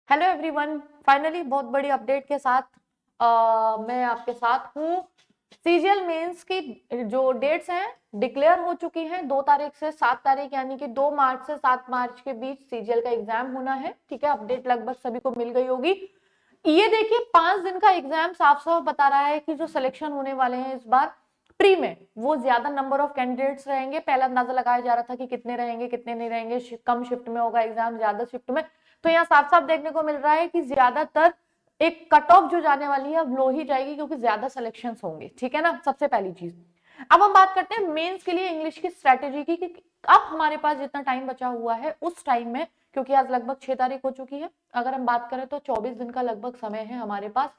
Hello everyone, finally बहुत बड़ी update के साथ मैं आपके साथ हूँ। सीजीएल मेंस की जो डेट्स हैं डिक्लेयर हो चुकी हैं। 2 तारीख से 7 तारीख यानी कि 2 मार्च से 7 मार्च के बीच सीजीएल का एग्जाम होना है। ठीक है, अपडेट लगभग सभी को मिल गई होगी। ये देखिए 5 दिन का एग्जाम साफ साफ बता रहा है कि जो सिलेक्शन होने वाले हैं इस बार प्री में वो ज्यादा नंबर ऑफ कैंडिडेट्स रहेंगे। पहला अंदाजा लगाया जा रहा था कि कितने रहेंगे कितने नहीं रहेंगे, कम शिफ्ट में होगा एग्जाम ज्यादा शिफ्ट में। तो यहाँ साफ साफ देखने को मिल रहा है कि ज्यादातर एक कट ऑफ जो जाने वाली है अब लो ही जाएगी क्योंकि ज्यादा सिलेक्शन होंगे। ठीक है ना, सबसे पहली चीज। अब हम बात करते हैं मेंस के लिए इंग्लिश की स्ट्रेटेजी की कि अब हमारे पास जितना टाइम बचा हुआ है उस टाइम में, क्योंकि आज लगभग 6 तारीख हो चुकी है, अगर हम बात करें तो 24 दिन का लगभग समय है हमारे पास।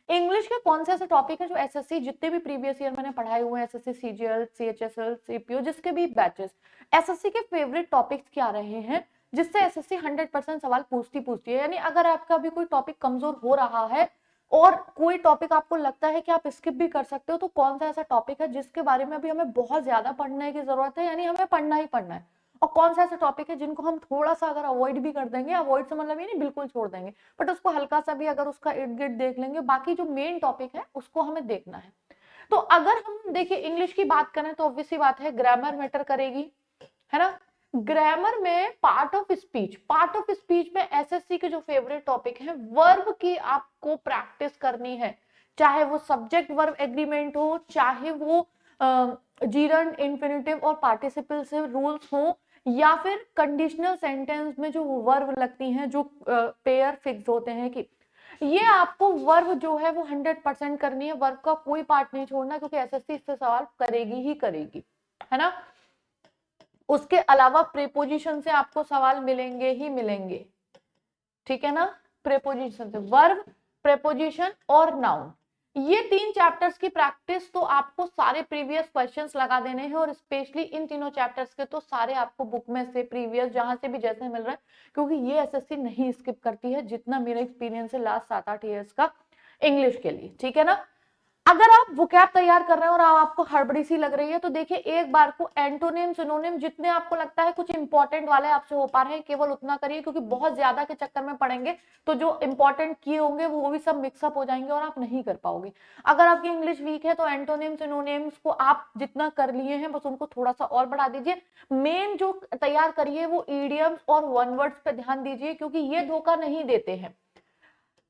इंग्लिश के कौन से ऐसे टॉपिक है जो एसएससी जितने भी प्रीवियस ईयर मैंने पढ़ाए हुए हैं, एसएससी सीजीएल सीएचएसएल सीपीओ जिसके भी बैचेस, एसएससी के फेवरेट टॉपिक्स क्या रहे हैं जिससे एसएससी 100% सवाल पूछती है। यानी अगर आपका भी कोई टॉपिक कमजोर हो रहा है और कोई टॉपिक आपको लगता है कि आप स्किप भी कर सकते हो, तो कौन सा ऐसा टॉपिक है जिसके बारे में अभी हमें बहुत ज्यादा पढ़ने की जरूरत है, यानी हमें पढ़ना ही पढ़ना है। और कौन सा ऐसा टॉपिक है जिनको हम थोड़ा सा अगर अवॉइड भी कर देंगे, अवॉइड से मतलब ये नहीं बिल्कुल छोड़ देंगे, बट उसको हल्का सा भी अगर उसका इर्द गिर्द देख लेंगे, बाकी जो मेन टॉपिक है उसको हमें देखना है। तो अगर हम देखिए इंग्लिश की बात करें तो ऑब्वियसली बात है ग्रामर मैटर करेगी, है ना। ग्रामर में पार्ट ऑफ स्पीच में एसएससी के जो फेवरेट टॉपिक है वर्ब की आपको प्रैक्टिस करनी है। चाहे वो सब्जेक्ट वर्ब एग्रीमेंट हो, चाहे वो जीरंड इन्फिनिटिव और पार्टिसिपल रूल्स हो, या फिर कंडीशनल सेंटेंस में जो वर्ब लगती हैं, जो पेयर फिक्स होते हैं, कि ये आपको वर्ब जो है वो 100% करनी है। वर्ब का कोई पार्ट नहीं छोड़ना क्योंकि एसएससी इससे सवाल करेगी ही करेगी, है ना। उसके अलावा प्रीपोजिशन से आपको सवाल मिलेंगे ही मिलेंगे, ठीक है ना। प्रीपोजिशन से वर्ब, प्रीपोजिशन और नाउन, ये 3 चैप्टर्स की प्रैक्टिस तो आपको सारे प्रीवियस क्वेश्चंस लगा देने हैं। और स्पेशली इन तीनों चैप्टर्स के तो सारे आपको बुक में से प्रीवियस जहां से भी जैसे मिल रहा है, क्योंकि ये एसएससी नहीं स्किप करती है, जितना मेरा एक्सपीरियंस है लास्ट 7-8 ईयर्स का इंग्लिश के लिए, ठीक है ना। अगर आप वोकैब तैयार कर रहे हैं और आपको हड़बड़ी सी लग रही है तो देखिए एक बार को एंटोनिम सिनोनिम जितने आपको लगता है कुछ इंपॉर्टेंट वाले आपसे हो पा रहे हैं केवल उतना करिए, क्योंकि बहुत ज्यादा के चक्कर में पढ़ेंगे तो जो इंपॉर्टेंट किए होंगे वो भी सब मिक्सअप हो जाएंगे और आप नहीं कर पाओगे। अगर आपकी इंग्लिश वीक है तो एंटोनिम सिनोनिम्स को आप जितना कर लिए हैं बस उनको थोड़ा सा और बढ़ा दीजिए। मेन जो तैयार करिए वो ईडियम्स और वन वर्ड्स पे ध्यान दीजिए, क्योंकि ये धोखा नहीं देते हैं,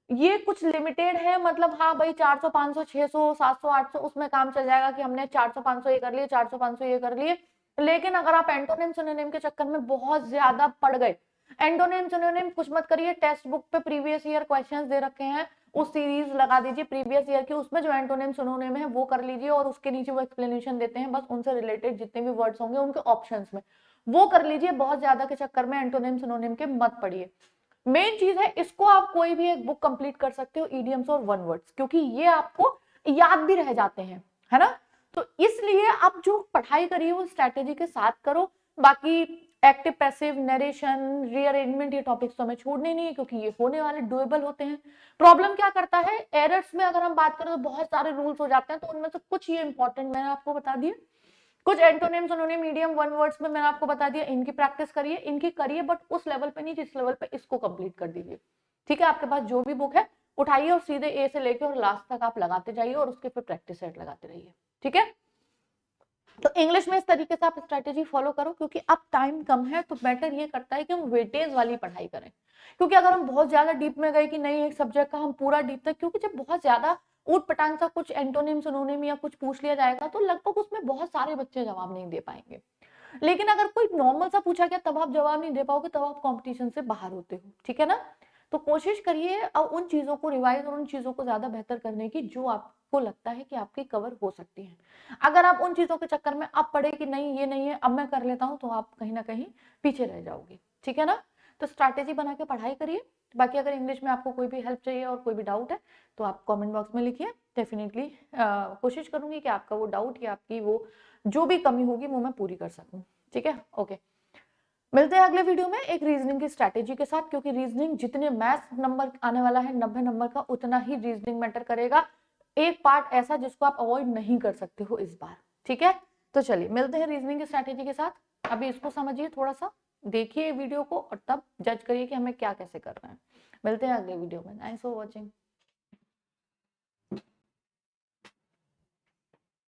ये कुछ लिमिटेड है। मतलब हाँ भाई 400 500 600 700 800 उसमें काम चल जाएगा कि हमने 400 500 ये कर लिए, 400 500 ये कर लिए। लेकिन अगर आप एंटोनिम सिनोनिम के चक्कर में बहुत ज्यादा पड़ गए, एंटोनिम सिनोनिम कुछ मत करिए। टेक्स्ट बुक पे प्रीवियस ईयर क्वेश्चंस दे रखे हैं, उस सीरीज लगा दीजिए प्रीवियस ईयर की, उसमें जो एंटोनिम सिनोनिम है वो कर लीजिए और उसके नीचे वो एक्सप्लेनेशन देते हैं, बस उनसे रिलेटेड जितने भी वर्ड्स होंगे उनके ऑप्शंस में वो कर लीजिए। बहुत ज्यादा के चक्कर में एंटोनिम सिनोनिम के मत पढ़िए। मेन चीज है इसको आप कोई भी एक बुक कंप्लीट कर सकते हो, इडियम्स और वन वर्ड्स, क्योंकि ये आपको याद भी रह जाते हैं, है ना। तो इसलिए आप जो पढ़ाई करिए वो स्ट्रैटेजी के साथ करो। बाकी एक्टिव पैसिव नरेशन रीअरेंजमेंट ये टॉपिक्स तो हमें छोड़ने नहीं है क्योंकि ये होने वाले डुएबल होते हैं। प्रॉब्लम क्या करता है एरर्स में, अगर हम बात करें तो बहुत सारे रूल्स हो जाते हैं, तो उनमें से कुछ ये इंपॉर्टेंट मैंने आपको बता दिए, कुछ antonym synonym medium one words में मैंने आपको बता दिया, इनकी प्रैक्टिस करिए, इनकी करिए, बट उस लेवल पे नहीं जिस लेवल पे इसको कंप्लीट कर दीजिए। ठीक है, आपके पास जो भी बुक है उठाइए और सीधे ए से लेके और लास्ट तक आप लगाते जाइए और उसके फिर प्रैक्टिस सेट लगाते रहिए, ठीक है। तो इंग्लिश में इस तरीके से आप स्ट्रेटेजी फॉलो करो, क्योंकि अब टाइम कम है तो बेटर ये करता है कि हम वेटेज वाली पढ़ाई करें। क्योंकि अगर हम बहुत ज्यादा डीप में गए कि नहीं एक सब्जेक्ट का हम पूरा डीप तक, क्योंकि जब बहुत ज्यादा ऊट पटांग सा कुछ एंटोनिम सिनोनिम या कुछ पूछ लिया जाएगा तो लगभग उसमें बहुत सारे बच्चे जवाब नहीं दे पाएंगे। लेकिन अगर कोई नॉर्मल सा पूछा गया तब आप जवाब नहीं दे पाओगे, तब आप कंपटीशन से बाहर होते हो, ठीक है ना। तो कोशिश करिए अब उन चीजों को रिवाइज और उन चीजों को ज्यादा बेहतर करने की जो आपको लगता है कि आपकी कवर हो सकती है। अगर आप उन चीजों के चक्कर में अब पढ़े कि नहीं ये नहीं है अब मैं कर लेता हूं, तो आप कहीं ना कहीं पीछे रह जाओगे, ठीक है ना। तो स्ट्रैटेजी बना के पढ़ाई करिए। बाकी अगर इंग्लिश में आपको कोई भी हेल्प चाहिए और कोई भी डाउट है तो आप कमेंट बॉक्स में लिखिए, डेफिनेटली कोशिश करूंगी कि आपका वो डाउट या आपकी वो जो भी कमी होगी वो मैं पूरी कर सकूं, ठीक है। ओके, मिलते हैं अगले वीडियो में एक रीजनिंग की स्ट्रैटेजी के साथ, क्योंकि रीजनिंग जितने मैथ्स नंबर आने वाला है 90 नंबर का, उतना ही रीजनिंग मैटर करेगा। एक पार्ट ऐसा जिसको आप अवॉइड नहीं कर सकते हो इस बार, ठीक है। तो चलिए मिलते हैं रीजनिंग की स्ट्रैटेजी के साथ, अभी इसको समझिए थोड़ा सा। देखिए वीडियो को और तब जज करिए कि हमें क्या कैसे करना है। मिलते हैं अगले वीडियो में। Thanks for watching.